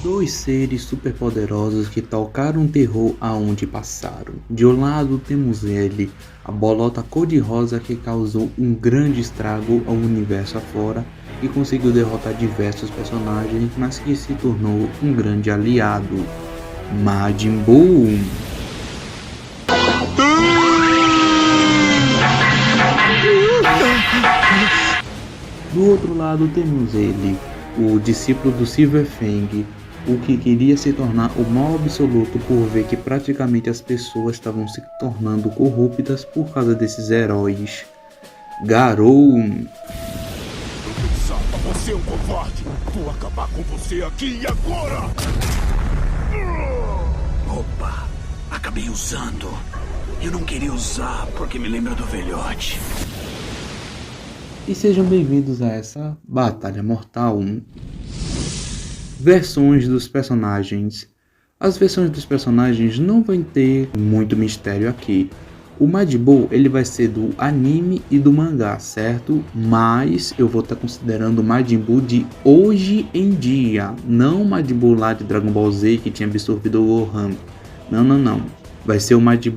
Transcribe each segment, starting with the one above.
Dois seres superpoderosos que tocaram terror aonde passaram. De um lado temos ele, a bolota cor-de-rosa que causou um grande estrago ao universo afora e conseguiu derrotar diversos personagens, mas que se tornou um grande aliado, Majin Buu. Do outro lado temos ele, o discípulo do Silver Fang, o que queria se tornar o mal absoluto por ver que praticamente as pessoas estavam se tornando corruptas por causa desses heróis, Garou. Eu pensava, você é um covarde. Vou acabar com você aqui e agora. Opa, acabei usando. Eu não queria usar porque me lembra do velhote. E sejam bem-vindos a essa Batalha Mortal. Versões dos personagens. As versões dos personagens não vão ter muito mistério aqui. O Majin Buu ele vai ser do anime e do mangá, certo? Mas eu vou estar considerando o Majin Buu de hoje em dia. Não o Majin Buu lá de Dragon Ball Z que tinha absorvido o Gohan. Não. Vai ser o Majin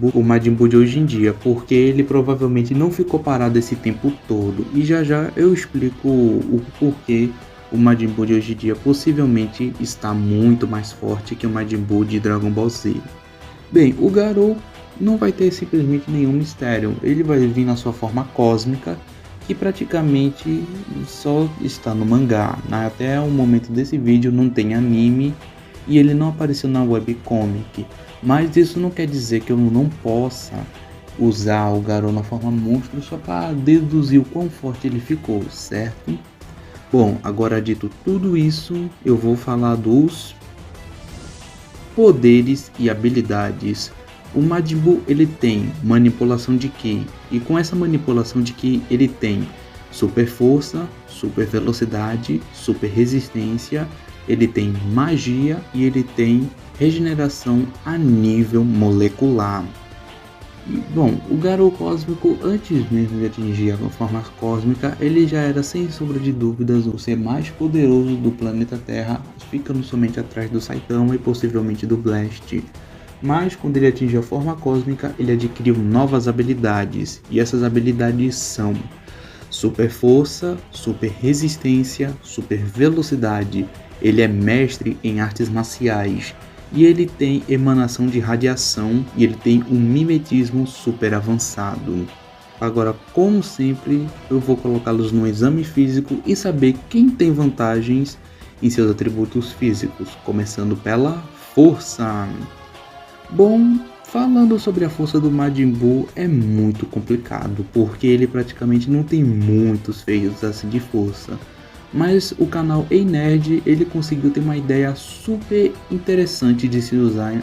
Buu de hoje em dia, porque ele provavelmente não ficou parado esse tempo todo. E já eu explico o porquê o Majin Buu de hoje em dia possivelmente está muito mais forte que o Majin Buu de Dragon Ball Z. Bem, o Garou não vai ter simplesmente nenhum mistério. Ele vai vir na sua forma cósmica, que praticamente só está no mangá. Até o momento desse vídeo não tem anime e ele não apareceu na webcomic. Mas isso não quer dizer que eu não possa usar o Garou na forma monstro só para deduzir o quão forte ele ficou, certo? Bom, agora dito tudo isso, eu vou falar dos poderes e habilidades. O Majin Buu ele tem manipulação de Ki, e com essa manipulação de Ki ele tem super força, super velocidade, super resistência, ele tem magia e ele tem regeneração a nível molecular. Bom, o Garou Cósmico, antes mesmo de atingir a forma cósmica, ele já era sem sombra de dúvidas o ser mais poderoso do planeta Terra, ficando somente atrás do Saitama e possivelmente do Blast. Mas quando ele atingiu a forma cósmica, ele adquiriu novas habilidades, e essas habilidades são super força, super resistência, super velocidade. Ele é mestre em artes marciais. E ele tem emanação de radiação e ele tem um mimetismo super avançado. Agora, como sempre, eu vou colocá-los no exame físico e saber quem tem vantagens em seus atributos físicos, começando pela força. Bom, falando sobre a força do Majin Buu é muito complicado, porque ele praticamente não tem muitos feitos assim de força. Mas o canal Ei Nerd, ele conseguiu ter uma ideia super interessante de se usar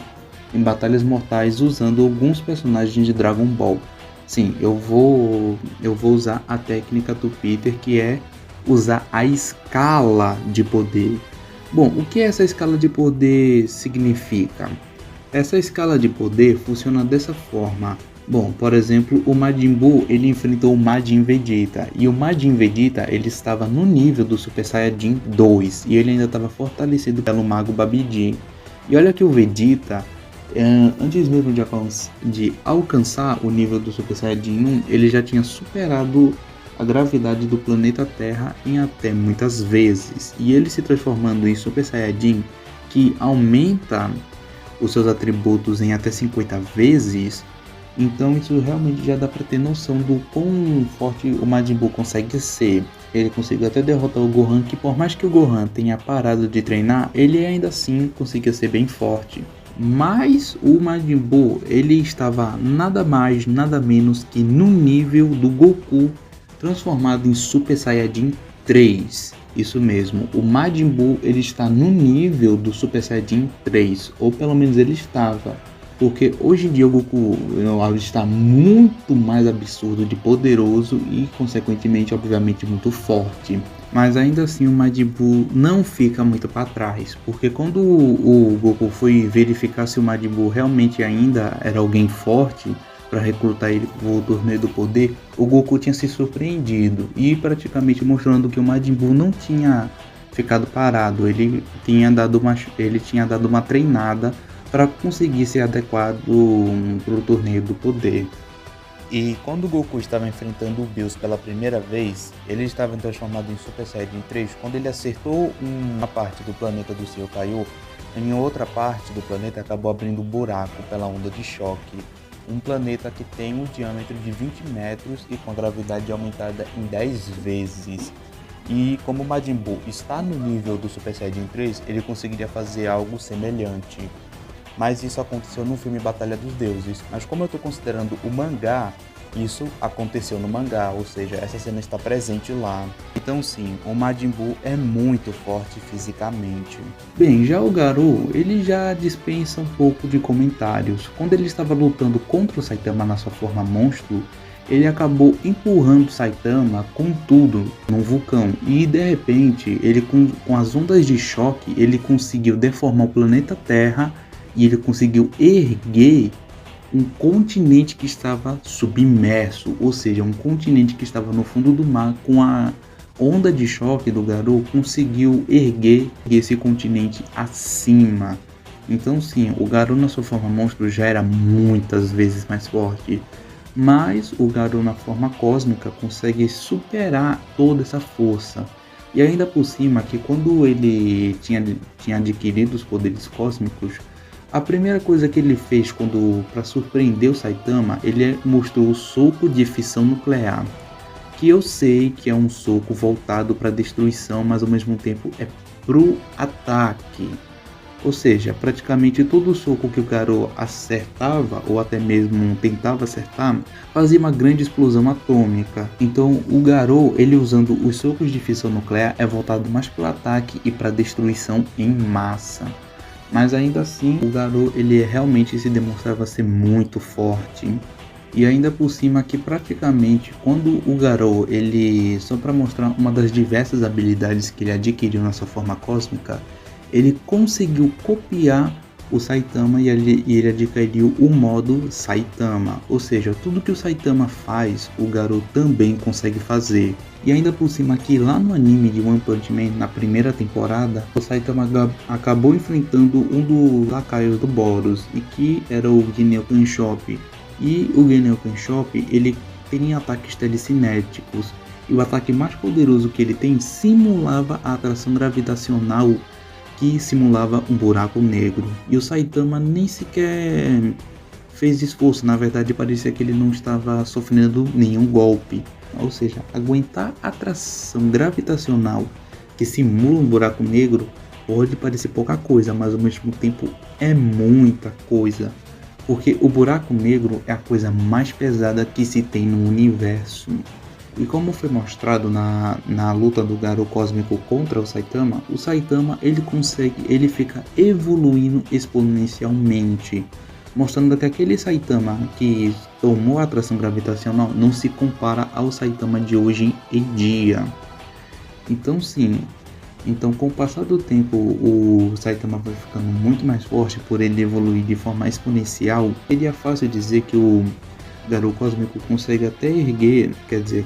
em batalhas mortais usando alguns personagens de Dragon Ball. Sim, eu vou usar a técnica do Peter, que é usar a escala de poder. Bom, o que essa escala de poder significa? Essa escala de poder funciona dessa forma. Bom, por exemplo, o Majin Buu ele enfrentou o Majin Vegeta, e o Majin Vegeta ele estava no nível do Super Saiyajin 2 e ele ainda estava fortalecido pelo Mago Babidi. E olha que o Vegeta, antes mesmo de alcançar o nível do Super Saiyajin 1, ele já tinha superado a gravidade do planeta Terra em até muitas vezes, e ele se transformando em Super Saiyajin, que aumenta os seus atributos em até 50 vezes. Então isso realmente já dá para ter noção do quão forte o Majin Buu consegue ser. Ele conseguiu até derrotar o Gohan, que por mais que o Gohan tenha parado de treinar, ele ainda assim conseguia ser bem forte. Mas o Majin Buu, ele estava nada mais, nada menos que no nível do Goku transformado em Super Saiyajin 3. Isso mesmo, o Majin Buu ele está no nível do Super Saiyajin 3, ou pelo menos ele estava. Porque hoje em dia o Goku está muito mais absurdo de poderoso e consequentemente obviamente muito forte. Mas ainda assim o Majin Buu não fica muito para trás, porque quando o Goku foi verificar se o Majin Buu realmente ainda era alguém forte para recrutar ele para o torneio do poder, o Goku tinha se surpreendido e praticamente mostrando que o Majin Buu não tinha ficado parado. Ele tinha dado uma treinada para conseguir ser adequado para o torneio do poder. E quando o Goku estava enfrentando o Bills pela primeira vez, ele estava transformado em Super Saiyajin 3. Quando ele acertou uma parte do planeta do Senhor Kaiô, em outra parte do planeta acabou abrindo um buraco pela onda de choque. Um planeta que tem um diâmetro de 20 metros e com a gravidade aumentada em 10 vezes. E como o Majin Buu está no nível do Super Saiyajin 3, ele conseguiria fazer algo semelhante. Mas isso aconteceu no filme Batalha dos Deuses. Mas como eu estou considerando o mangá, isso aconteceu no mangá, ou seja, essa cena está presente lá. Então sim, o Majin Buu é muito forte fisicamente. Bem, já o Garou, ele já dispensa um pouco de comentários. Quando ele estava lutando contra o Saitama na sua forma monstro, ele acabou empurrando o Saitama com tudo num vulcão. E de repente, ele com as ondas de choque, ele conseguiu deformar o planeta Terra. E ele conseguiu erguer um continente que estava submerso, ou seja, um continente que estava no fundo do mar. Com a onda de choque do Garou, conseguiu erguer esse continente acima. Então sim, o Garou na sua forma monstro já era muitas vezes mais forte, mas o Garou na forma cósmica consegue superar toda essa força. E ainda por cima, que quando ele tinha adquirido os poderes cósmicos, a primeira coisa que ele fez para surpreender o Saitama, ele mostrou o soco de fissão nuclear, que eu sei que é um soco voltado para destruição, mas ao mesmo tempo é pro ataque. Ou seja, praticamente todo soco que o Garou acertava, ou até mesmo tentava acertar, fazia uma grande explosão atômica. Então o Garou, ele usando os socos de fissão nuclear, é voltado mais para o ataque e para destruição em massa. Mas ainda assim, o Garou ele realmente se demonstrava ser muito forte. E ainda por cima que praticamente quando o Garou, ele, só para mostrar uma das diversas habilidades que ele adquiriu na sua forma cósmica, ele conseguiu copiar o Saitama e ele adquiriu o modo Saitama. Ou seja, tudo que o Saitama faz, o Garou também consegue fazer. E ainda por cima que lá no anime de One Punch Man, na primeira temporada, o Saitama acabou enfrentando um dos lacaios do Boros, e que era o Ginyu Kanshop. E o Ginyu Kanshop, ele tem ataques telecinéticos, e o ataque mais poderoso que ele tem simulava a atração gravitacional, que simulava um buraco negro. E o Saitama nem sequer fez esforço, na verdade parecia que ele não estava sofrendo nenhum golpe. Ou seja, aguentar a atração gravitacional que simula um buraco negro pode parecer pouca coisa, mas ao mesmo tempo é muita coisa. Porque o buraco negro é a coisa mais pesada que se tem no universo. E como foi mostrado na luta do Garou Cósmico contra o Saitama ele fica evoluindo exponencialmente, mostrando que aquele Saitama que tomou a atração gravitacional não se compara ao Saitama de hoje em dia. Então sim, com o passar do tempo o Saitama vai ficando muito mais forte por ele evoluir de forma exponencial. Seria fácil dizer que o Garou Cósmico consegue até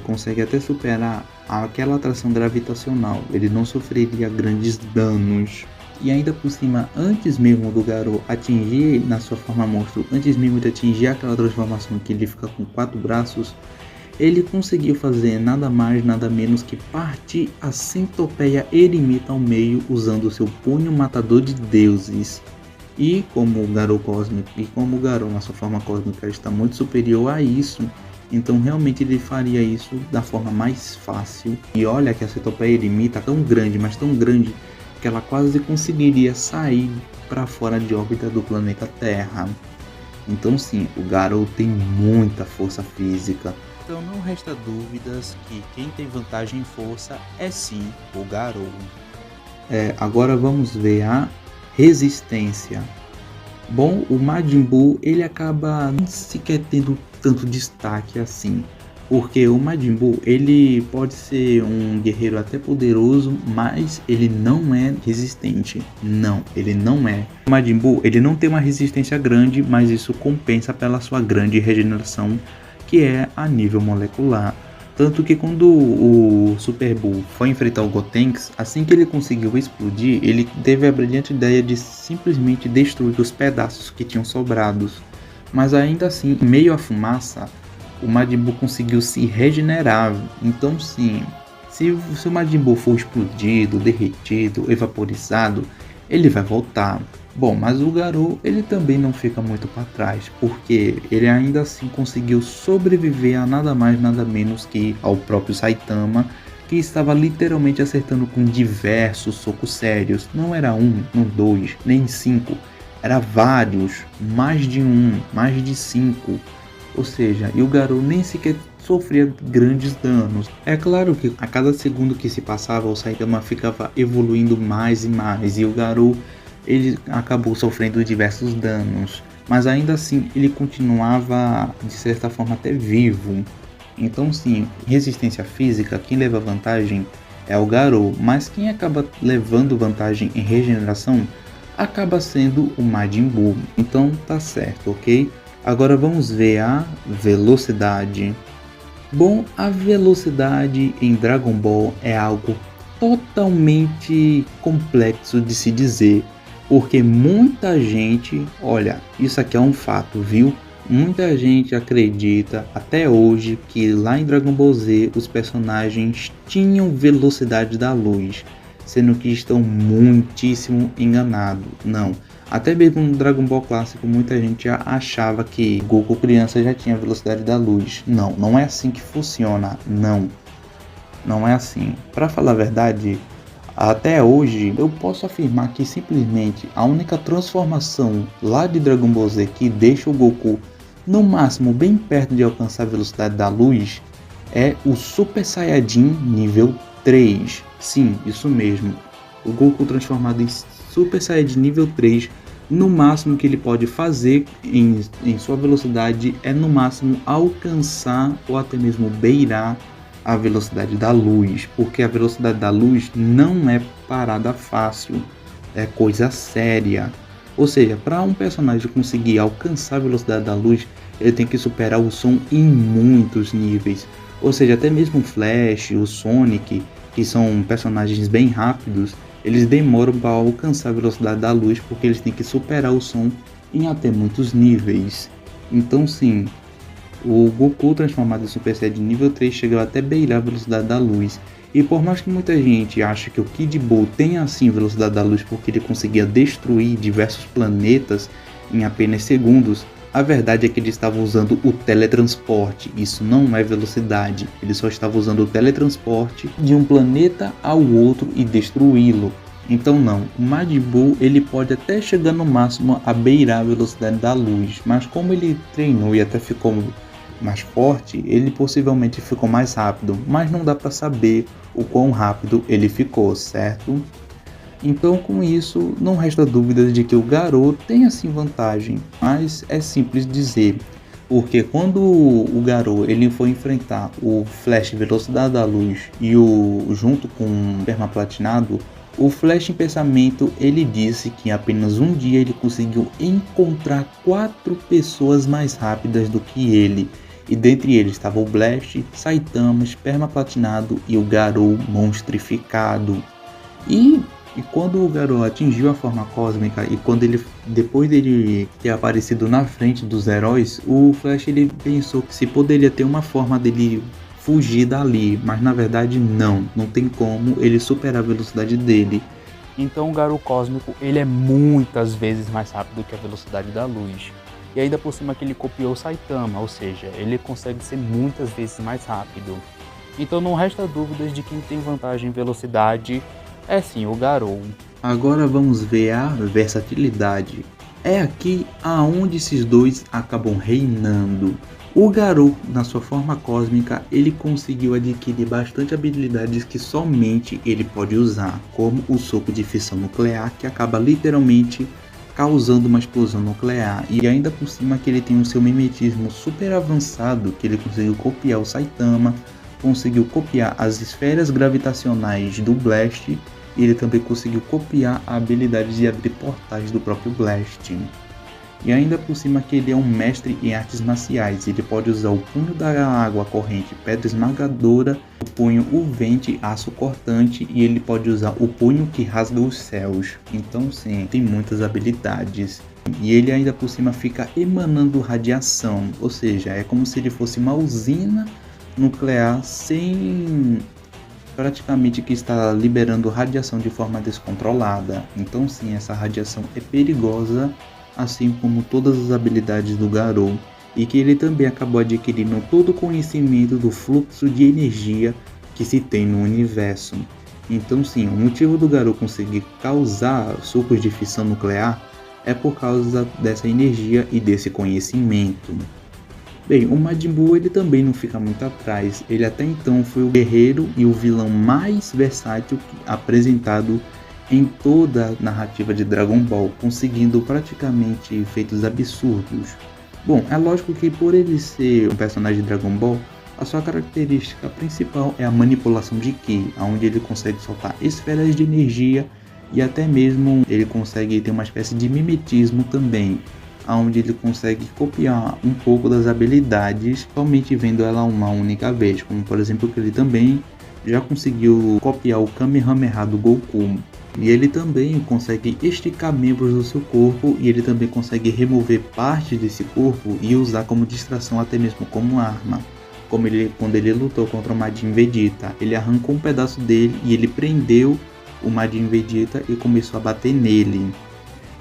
consegue até superar aquela atração gravitacional. Ele não sofreria grandes danos. E ainda por cima, antes mesmo do Garou atingir na sua forma monstro, antes mesmo de atingir aquela transformação que ele fica com 4 braços, ele conseguiu fazer nada mais, nada menos que partir a centopeia eremita ao meio usando seu punho matador de deuses. E como o Garou Cósmico como o Garou na sua forma cósmica está muito superior a isso, então realmente ele faria isso da forma mais fácil. E olha que a centopeia eremita é tão grande, mas tão grande, que ela quase conseguiria sair para fora de órbita do planeta Terra. Então sim, o Garou tem muita força física. Então não resta dúvidas que quem tem vantagem em força é sim o Garou. Agora vamos ver a resistência. Bom, o Majin Buu ele acaba não sequer tendo tanto destaque assim, porque o Majin Buu ele pode ser um guerreiro até poderoso, mas ele não é resistente. Não, ele não é. O Majin Buu ele não tem uma resistência grande, mas isso compensa pela sua grande regeneração, que é a nível molecular. Tanto que quando o Super Bull foi enfrentar o Gotenks, assim que ele conseguiu explodir, ele teve a brilhante ideia de simplesmente destruir os pedaços que tinham sobrados. Mas ainda assim, em meio à fumaça, o Majin Buu conseguiu se regenerar. Então sim, se o Majin Buu for explodido, derretido, evaporizado, ele vai voltar. Bom, mas o Garou, ele também não fica muito para trás, porque ele ainda assim conseguiu sobreviver a nada mais nada menos que ao próprio Saitama, que estava literalmente acertando com diversos socos sérios. Não era um, não dois, nem cinco, era vários, mais de um, mais de cinco. Ou seja, e o Garou nem sequer sofria grandes danos. É claro que a cada segundo que se passava, o Saitama ficava evoluindo mais e mais, e o Garou ele acabou sofrendo diversos danos, mas ainda assim ele continuava de certa forma até vivo. Então sim, resistência física, quem leva vantagem é o Garou, mas quem acaba levando vantagem em regeneração acaba sendo o Majin Buu. Então tá certo, ok? Agora vamos ver a velocidade. Bom, a velocidade em Dragon Ball é algo totalmente complexo de se dizer, porque muita gente, olha, isso aqui é um fato, viu? Muita gente acredita até hoje que lá em Dragon Ball Z os personagens tinham velocidade da luz, sendo que estão muitíssimo enganados. Não, até mesmo no Dragon Ball clássico muita gente já achava que Goku criança já tinha velocidade da luz. Não, não é assim que funciona, não é assim. Para falar a verdade, até hoje eu posso afirmar que simplesmente a única transformação lá de Dragon Ball Z que deixa o Goku no máximo bem perto de alcançar a velocidade da luz é o Super Saiyajin nível 3. Sim, isso mesmo. O Goku transformado em Super Saiyajin nível 3, no máximo que ele pode fazer em sua velocidade é no máximo alcançar ou até mesmo beirar a velocidade da luz, porque a velocidade da luz não é parada fácil, é coisa séria. Ou seja, para um personagem conseguir alcançar a velocidade da luz, ele tem que superar o som em muitos níveis. Ou seja, até mesmo o Flash, o Sonic, que são personagens bem rápidos, eles demoram para alcançar a velocidade da luz, porque eles têm que superar o som em até muitos níveis. Então sim, o Goku transformado em Super Saiyajin nível 3 chegou até beirar a velocidade da luz. E por mais que muita gente ache que o Kid Buu tenha assim velocidade da luz porque ele conseguia destruir diversos planetas em apenas segundos, a verdade é que ele estava usando o teletransporte. Isso não é velocidade, ele só estava usando o teletransporte de um planeta ao outro e destruí-lo. Então não, o Majin Buu ele pode até chegar no máximo a beirar a velocidade da luz, mas como ele treinou e até ficou mais forte, ele possivelmente ficou mais rápido, mas não dá para saber o quão rápido ele ficou, certo? Então com isso não resta dúvidas de que o Garou tem assim vantagem, mas é simples dizer, porque quando o Garou ele foi enfrentar o Flash Velocidade da Luz e o junto com o Permaplatinado, o Flash em pensamento ele disse que em apenas um dia ele conseguiu encontrar 4 pessoas mais rápidas do que ele. E dentre eles estava o Blast, Saitama, Permaplatinado e o Garou monstrificado. E quando o Garou atingiu a forma cósmica e quando ele, depois dele ter aparecido na frente dos heróis, o Flash ele pensou que se poderia ter uma forma dele fugir dali, mas na verdade não tem como ele superar a velocidade dele. Então o Garou cósmico ele é muitas vezes mais rápido que a velocidade da luz. E ainda por cima que ele copiou o Saitama, ou seja, ele consegue ser muitas vezes mais rápido. Então não resta dúvidas de quem tem vantagem em velocidade é sim o Garou. Agora vamos ver a versatilidade. É aqui aonde esses dois acabam reinando. O Garou, na sua forma cósmica, ele conseguiu adquirir bastante habilidades que somente ele pode usar, como o soco de fissão nuclear, que acaba literalmente causando uma explosão nuclear, e ainda por cima que ele tem o seu mimetismo super avançado, que ele conseguiu copiar o Saitama, conseguiu copiar as esferas gravitacionais do Blast, e ele também conseguiu copiar a habilidade de abrir portais do próprio Blast. E ainda por cima que ele é um mestre em artes marciais. Ele pode usar o punho da água corrente, pedra esmagadora, o punho o vente, aço cortante, e ele pode usar o punho que rasga os céus. Então sim, tem muitas habilidades. E ele ainda por cima fica emanando radiação, ou seja, é como se ele fosse uma usina nuclear sem praticamente que está liberando radiação de forma descontrolada. Então sim, essa radiação é perigosa, assim como todas as habilidades do Garou, e que ele também acabou adquirindo todo o conhecimento do fluxo de energia que se tem no universo. Então sim, o motivo do Garou conseguir causar socos de fissão nuclear é por causa dessa energia e desse conhecimento. Bem, o Majin Buu ele também não fica muito atrás. Ele até então foi o guerreiro e o vilão mais versátil apresentado em toda a narrativa de Dragon Ball, conseguindo praticamente feitos absurdos. Bom, é lógico que por ele ser um personagem de Dragon Ball, a sua característica principal é a manipulação de Ki, onde ele consegue soltar esferas de energia e até mesmo ele consegue ter uma espécie de mimetismo também, onde ele consegue copiar um pouco das habilidades somente vendo ela uma única vez, como por exemplo que ele também já conseguiu copiar o Kamehameha do Goku. E ele também consegue esticar membros do seu corpo, e ele também consegue remover parte desse corpo e usar como distração, até mesmo como arma. Como quando ele lutou contra o Majin Vegeta, ele arrancou um pedaço dele e ele prendeu o Majin Vegeta e começou a bater nele.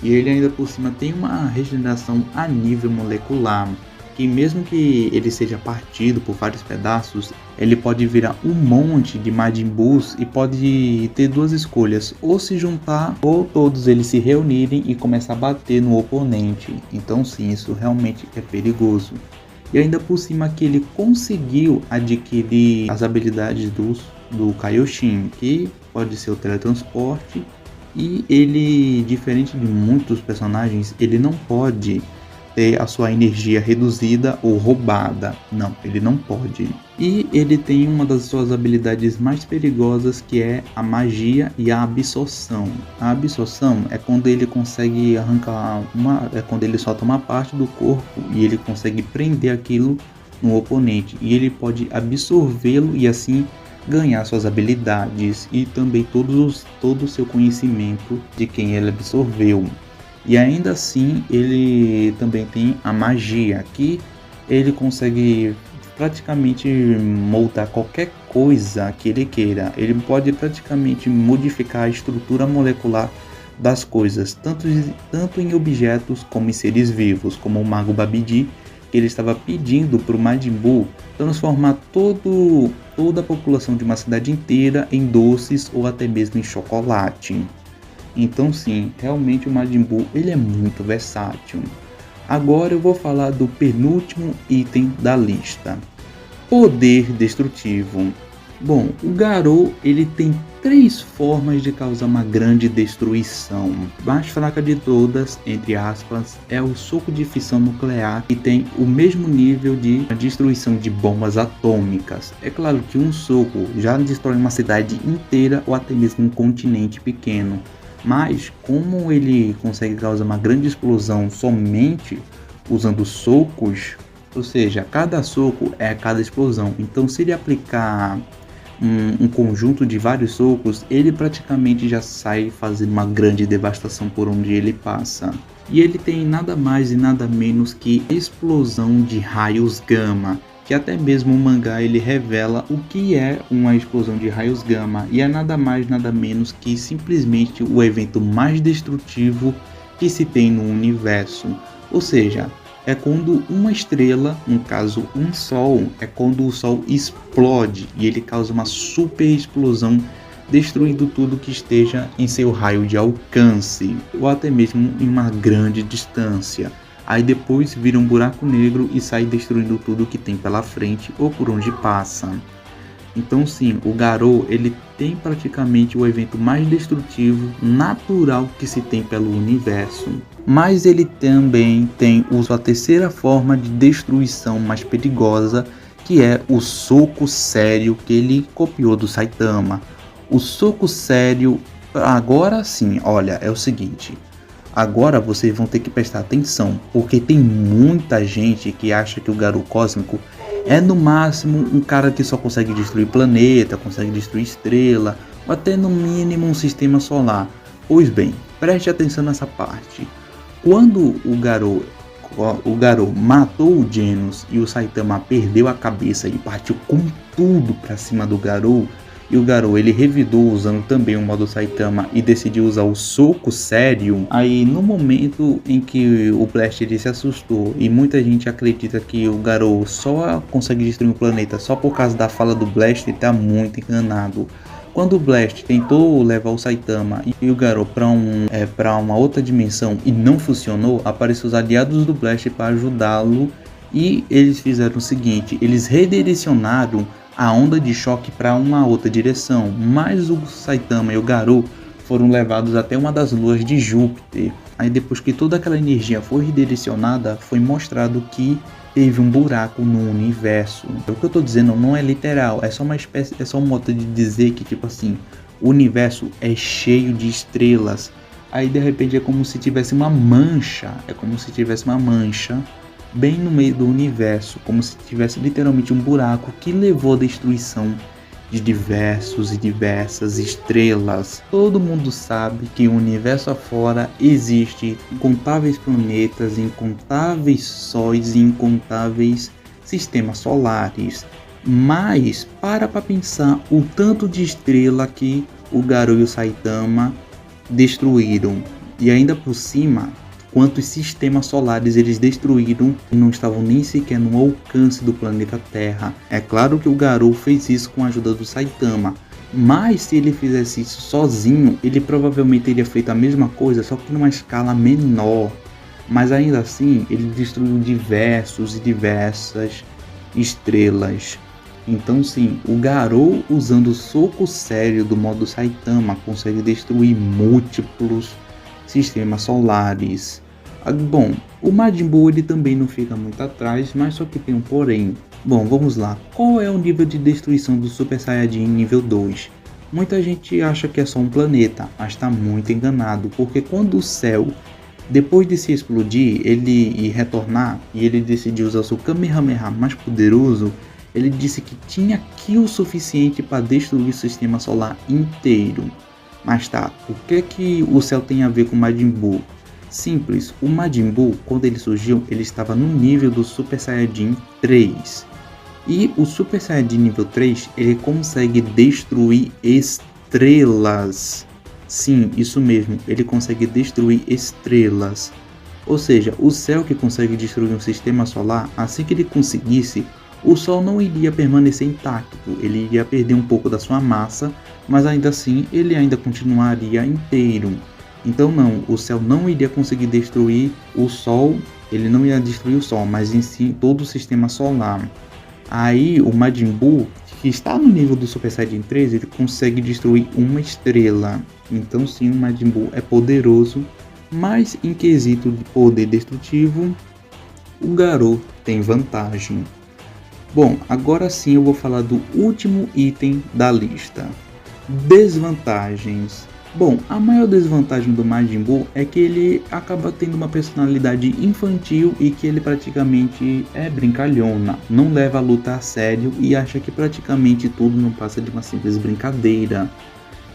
E ele ainda por cima tem uma regeneração a nível molecular, que mesmo que ele seja partido por vários pedaços, ele pode virar um monte de Majin Buus e pode ter duas escolhas, ou se juntar ou todos eles se reunirem e começar a bater no oponente. Então sim, isso realmente é perigoso. E ainda por cima que ele conseguiu adquirir as habilidades do Kaioshin, que pode ser o teletransporte, e ele, diferente de muitos personagens, ele não pode ter a sua energia reduzida ou roubada. Não, ele não pode. E ele tem uma das suas habilidades mais perigosas, que é a magia e a absorção. A absorção é quando ele consegue arrancar quando ele solta uma parte do corpo e ele consegue prender aquilo no oponente, e ele pode absorvê-lo e assim ganhar suas habilidades e também todo o seu conhecimento de quem ele absorveu. E ainda assim ele também tem a magia, que ele consegue praticamente moldar qualquer coisa que ele queira. Ele pode praticamente modificar a estrutura molecular das coisas, tanto em objetos como em seres vivos, como o Mago Babidi, que ele estava pedindo para o Majin Buu transformar toda a população de uma cidade inteira em doces ou até mesmo em chocolate. Então sim, realmente o Majin Buu ele é muito versátil. Agora eu vou falar do penúltimo item da lista: poder destrutivo. Bom, o Garou ele tem 3 formas de causar uma grande destruição. A mais fraca de todas, entre aspas, é o soco de fissão nuclear, que tem o mesmo nível de destruição de bombas atômicas. É claro que um soco já destrói uma cidade inteira ou até mesmo um continente pequeno, mas como ele consegue causar uma grande explosão somente usando socos, ou seja, cada soco é cada explosão. Então se ele aplicar um conjunto de vários socos, ele praticamente já sai fazendo uma grande devastação por onde ele passa. E ele tem nada mais e nada menos que explosão de raios gama, que até mesmo o mangá ele revela o que é uma explosão de raios gama, e é nada mais nada menos que simplesmente o evento mais destrutivo que se tem no universo. Ou seja, é quando uma estrela, no caso um sol, é quando o sol explode e ele causa uma super explosão, destruindo tudo que esteja em seu raio de alcance, ou até mesmo em uma grande distância. Aí depois vira um buraco negro e sai destruindo tudo que tem pela frente ou por onde passa. Então sim, o Garou ele tem praticamente o evento mais destrutivo natural que se tem pelo universo. Mas ele também tem a terceira forma de destruição mais perigosa, que é o soco sério, que ele copiou do Saitama. O soco sério, agora sim, olha, é o seguinte: Agora vocês vão ter que prestar atenção, porque tem muita gente que acha que o Garou Cósmico é no máximo um cara que só consegue destruir planeta, consegue destruir estrela, ou até no mínimo um sistema solar. Pois bem, preste atenção nessa parte. Quando o Garou matou o Genos e o Saitama perdeu a cabeça e partiu com tudo pra cima do Garou, e o Garou ele revidou usando também o modo Saitama e decidiu usar o soco sério. Aí no momento em que o Blast ele se assustou e muita gente acredita que o Garou só consegue destruir um planeta só por causa da fala do Blast, ele tá muito enganado. Quando o Blast tentou levar o Saitama e o Garou para uma outra dimensão e não funcionou, apareceram os aliados do Blast para ajudá-lo e eles fizeram o seguinte, eles redirecionaram a onda de choque para uma outra direção, mas o Saitama e o Garou foram levados até uma das luas de Júpiter. Aí depois que toda aquela energia foi redirecionada, foi mostrado que teve um buraco no universo. O que eu tô dizendo não é literal, é só uma espécie, é só um modo de dizer que tipo assim, o universo é cheio de estrelas. Aí de repente é como se tivesse uma mancha, bem no meio do universo, como se tivesse literalmente um buraco que levou à destruição de diversos e diversas estrelas. Todo mundo sabe que o universo afora existe incontáveis planetas, incontáveis sóis e incontáveis sistemas solares. Mas para pensar o tanto de estrela que o Garou e o Saitama destruíram, e ainda por cima quantos sistemas solares eles destruíram e não estavam nem sequer no alcance do planeta Terra. É claro que o Garou fez isso com a ajuda do Saitama, mas se ele fizesse isso sozinho, ele provavelmente teria feito a mesma coisa, só que numa escala menor. Mas ainda assim, ele destruiu diversas estrelas. Então sim, o Garou usando o soco sério do modo Saitama consegue destruir múltiplos sistemas solares. Bom, o Majin Buu ele também não fica muito atrás, mas só que tem um porém. Bom, vamos lá. Qual é o nível de destruição do Super Saiyajin nível 2? Muita gente acha que é só um planeta, mas está muito enganado, porque quando o Cell, depois de se explodir, ele retornar, e ele decidiu usar seu Kamehameha mais poderoso, ele disse que tinha ki o suficiente para destruir o sistema solar inteiro. Mas tá, o que o Cell tem a ver com o Majin Buu? Simples, o Majin Buu, quando ele surgiu, ele estava no nível do Super Saiyajin 3. E o Super Saiyajin nível 3, ele consegue destruir estrelas. Sim, isso mesmo, ele consegue destruir estrelas. Ou seja, o Cell que consegue destruir um sistema solar, assim que ele conseguisse, o Sol não iria permanecer intacto, ele iria perder um pouco da sua massa, mas ainda assim ele ainda continuaria inteiro. Então não, o Cell não iria conseguir destruir o Sol, ele não ia destruir o Sol, mas em si todo o sistema solar. Aí o Majin Buu, que está no nível do Super Saiyajin 3, ele consegue destruir uma estrela. Então sim, o Majin Buu é poderoso, mas em quesito de poder destrutivo, o Garou tem vantagem. Bom, agora sim eu vou falar do último item da lista. Desvantagens. Bom, a maior desvantagem do Majin Buu é que ele acaba tendo uma personalidade infantil e que ele praticamente é brincalhona, não leva a luta a sério e acha que praticamente tudo não passa de uma simples brincadeira.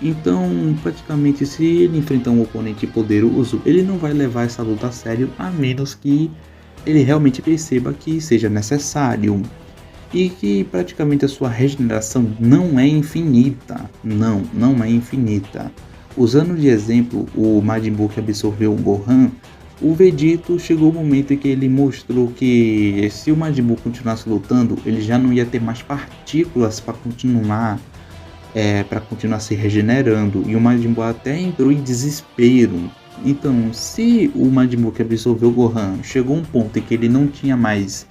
Então, praticamente se ele enfrentar um oponente poderoso, ele não vai levar essa luta a sério, a menos que ele realmente perceba que seja necessário. E que praticamente a sua regeneração não é infinita. Não é infinita. Usando de exemplo o Majin Buu que absorveu o Gohan, o Vegito chegou o momento em que ele mostrou que se o Majin Buu continuasse lutando, ele já não ia ter mais partículas para continuar se regenerando, e o Majin Buu até entrou em desespero. Então, se o Majin Buu que absorveu o Gohan chegou a um ponto em que ele não tinha mais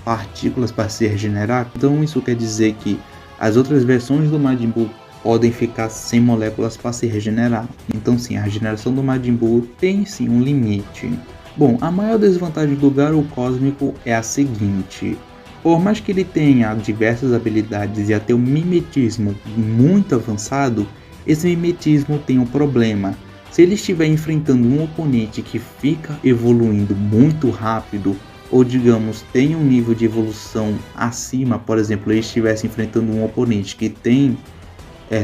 partículas para se regenerar, então isso quer dizer que as outras versões do Majin Buu podem ficar sem moléculas para se regenerar. Então sim, a regeneração do Majin Buu tem sim um limite. Bom, a maior desvantagem do Garou Cósmico é a seguinte: por mais que ele tenha diversas habilidades e até um mimetismo muito avançado, esse mimetismo tem um problema. Se ele estiver enfrentando um oponente que fica evoluindo muito rápido, ou digamos, tem um nível de evolução acima, por exemplo, ele estivesse enfrentando um oponente que tem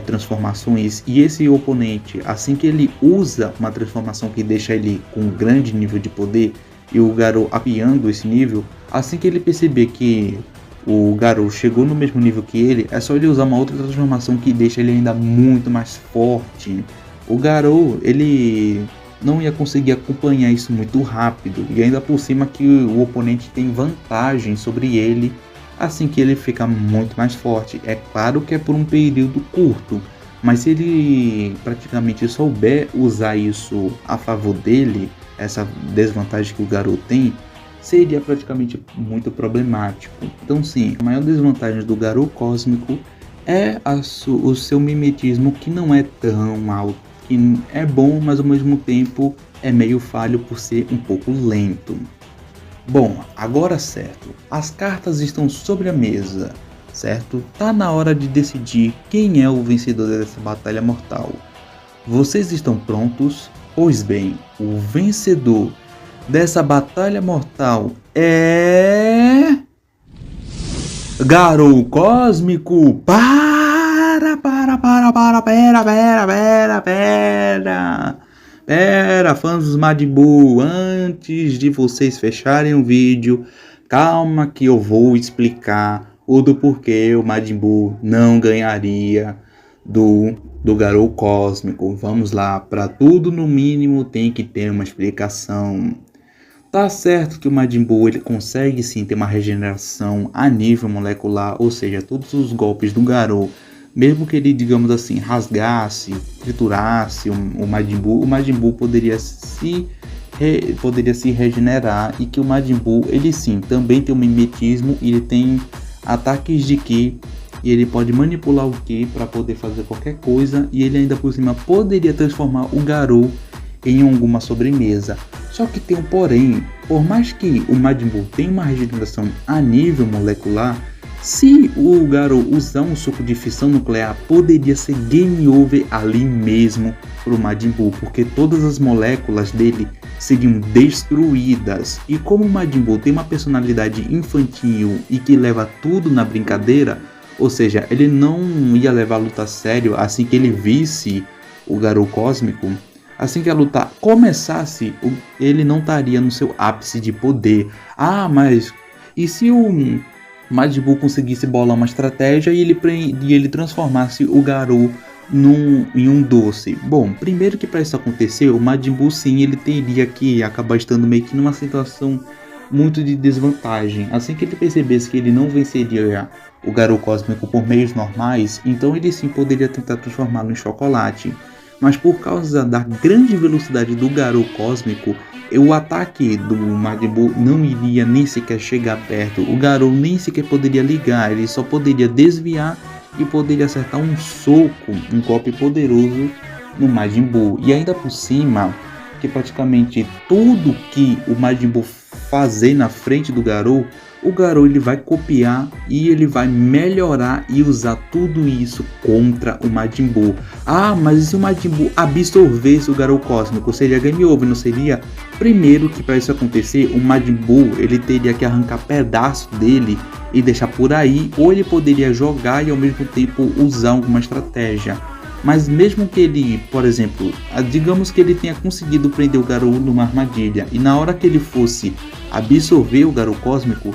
transformações, e esse oponente, assim que ele usa uma transformação que deixa ele com um grande nível de poder, e o Garou apiando esse nível, assim que ele perceber que o Garou chegou no mesmo nível que ele, é só ele usar uma outra transformação que deixa ele ainda muito mais forte. O Garou, ele não ia conseguir acompanhar isso muito rápido, e ainda por cima que o oponente tem vantagem sobre ele assim que ele fica muito mais forte. É claro que é por um período curto, mas se ele praticamente souber usar isso a favor dele, essa desvantagem que o Garou tem, seria praticamente muito problemático. Então sim, a maior desvantagem do Garou Cósmico é o seu mimetismo, que não é tão alto, que é bom, mas ao mesmo tempo é meio falho por ser um pouco lento. Bom, agora certo, as cartas estão sobre a mesa, certo? Tá na hora de decidir quem é o vencedor dessa batalha mortal. Vocês estão prontos? Pois bem, o vencedor dessa batalha mortal é... Garou Cósmico! Pera, fãs dos Majin Buu, antes de vocês fecharem o vídeo, calma que eu vou explicar o do porquê o Majin Buu não ganharia do Garou Cósmico. Vamos lá, para tudo no mínimo tem que ter uma explicação. Tá certo que o Majin Buu ele consegue sim ter uma regeneração a nível molecular, ou seja, todos os golpes do Garou, mesmo que ele, digamos assim, rasgasse, triturasse o Majin Buu poderia se regenerar, e que o Majin Buu, ele sim, também tem um mimetismo, e ele tem ataques de Ki, e ele pode manipular o Ki para poder fazer qualquer coisa, e ele ainda por cima poderia transformar o Garou em alguma sobremesa. Só que tem um porém, por mais que o Majin Buu tenha uma regeneração a nível molecular, se o Garou usar um soco de fissão nuclear, poderia ser game over ali mesmo pro Majin Buu, porque todas as moléculas dele seriam destruídas. E como o Majin Buu tem uma personalidade infantil e que leva tudo na brincadeira, ou seja, ele não ia levar a luta a sério assim que ele visse o Garou Cósmico. Assim que a luta começasse, ele não estaria no seu ápice de poder. Ah, mas e se o Majin Buu conseguisse bolar uma estratégia e ele transformasse o Garou em um doce? Bom, primeiro que para isso acontecer, o Majin Buu sim, ele teria que acabar estando meio que numa situação muito de desvantagem. Assim que ele percebesse que ele não venceria o Garou Cósmico por meios normais, então ele sim poderia tentar transformá-lo em chocolate. Mas por causa da grande velocidade do Garou Cósmico, o ataque do Majin Buu não iria nem sequer chegar perto. O Garou nem sequer poderia ligar, ele só poderia desviar e poderia acertar um soco, um golpe poderoso no Majin Buu. E ainda por cima, que praticamente tudo que o Majin Buu fazer na frente do Garou, o Garou ele vai copiar e ele vai melhorar e usar tudo isso contra o Majin Buu. Ah, mas e se o Majin Buu absorvesse o Garou Cósmico, seria game over, não seria? Primeiro que para isso acontecer, o Majin Buu ele teria que arrancar pedaço dele e deixar por aí, ou ele poderia jogar e ao mesmo tempo usar alguma estratégia. Mas mesmo que ele, por exemplo, digamos que ele tenha conseguido prender o Garou numa armadilha, e na hora que ele fosse absorver o Garou Cósmico,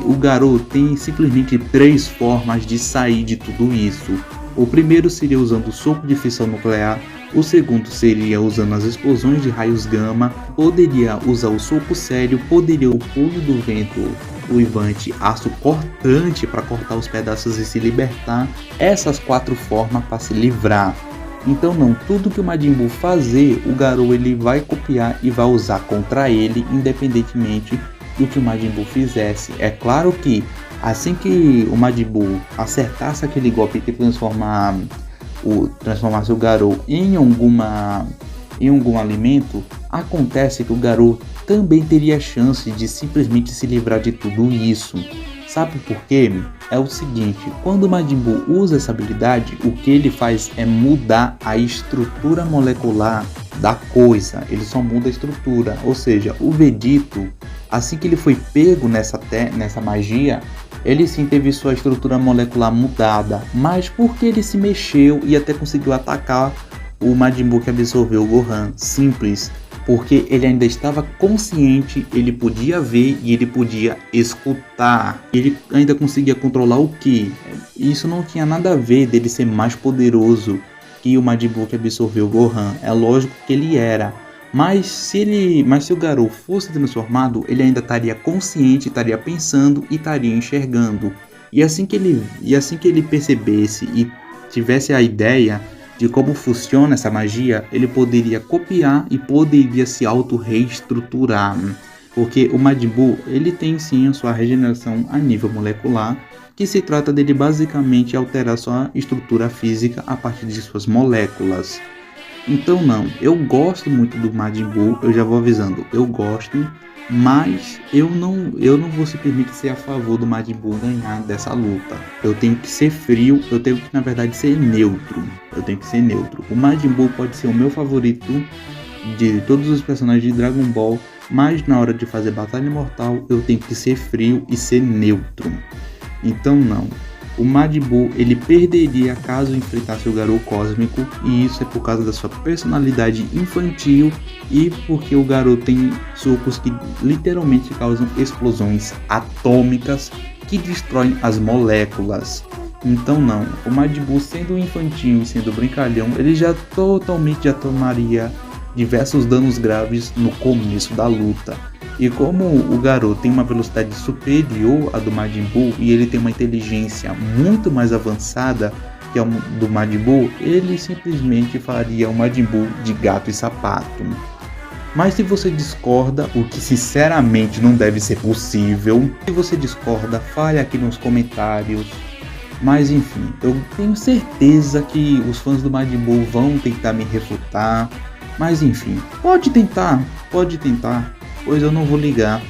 o Garou tem simplesmente 3 formas de sair de tudo isso. O primeiro seria usando o soco de fissão nuclear, o segundo seria usando as explosões de raios gama, poderia usar o soco sério, poderia o pulo do vento, o Ivante aço cortante para cortar os pedaços e se libertar. Essas 4 formas para se livrar. Então não, tudo que o Majin Buu fazer, o Garou ele vai copiar e vai usar contra ele, independentemente do que o Majin Buu fizesse. É claro que assim que o Majin Buu acertasse aquele golpe que transformasse o Garou em algum alimento, acontece que o Garou também teria chance de simplesmente se livrar de tudo isso. Sabe por quê? É o seguinte, quando o Majin Buu usa essa habilidade, o que ele faz é mudar a estrutura molecular da coisa. Ele só muda a estrutura, ou seja, o Vegito, assim que ele foi pego nessa magia, ele sim teve sua estrutura molecular mudada, mas porque ele se mexeu e até conseguiu atacar o Majin Buu que absorveu o Gohan. Simples. Porque ele ainda estava consciente, ele podia ver e ele podia escutar. Ele ainda conseguia controlar o Ki. Isso não tinha nada a ver dele ser mais poderoso que o Majin Buu que absorveu o Gohan. É lógico que ele era. Mas se o Garou fosse transformado, ele ainda estaria consciente, estaria pensando e estaria enxergando. E assim que ele percebesse e tivesse a ideia de como funciona essa magia, ele poderia copiar e poderia se auto-reestruturar. Porque o Majin Buu, ele tem sim a sua regeneração a nível molecular, que se trata dele basicamente alterar sua estrutura física a partir de suas moléculas. Então não, eu gosto muito do Majin Buu, eu já vou avisando, eu gosto, mas eu não vou simplesmente ser a favor do Majin Buu ganhar dessa luta. Eu tenho que ser frio, eu tenho que na verdade ser neutro. O Majin Buu pode ser o meu favorito de todos os personagens de Dragon Ball, mas na hora de fazer Batalha Mortal eu tenho que ser frio e ser neutro. Então não. O Majin Buu, ele perderia caso enfrentasse o Garou Cósmico, e isso é por causa da sua personalidade infantil e porque o Garou tem socos que literalmente causam explosões atômicas que destroem as moléculas. Então não, o Majin Buu sendo infantil e sendo brincalhão, ele já tomaria diversos danos graves no começo da luta. E como o Garou tem uma velocidade superior à do Majin Buu e ele tem uma inteligência muito mais avançada que a do Majin Buu, ele simplesmente faria o Majin Buu de gato e sapato. Mas se você discorda, o que sinceramente não deve ser possível, se você discorda, fale aqui nos comentários. Mas enfim, eu tenho certeza que os fãs do Majin Buu vão tentar me refutar. Mas enfim, pode tentar, pois eu não vou ligar.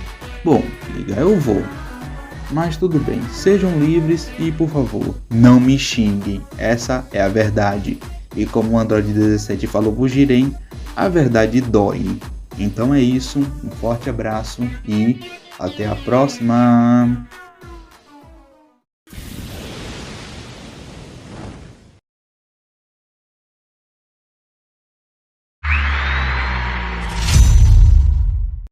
Bom, ligar eu vou. Mas tudo bem, sejam livres e por favor, não me xinguem. Essa é a verdade. E como o Android 17 falou pro Jiren, a verdade dói. Então é isso, um forte abraço e até a próxima.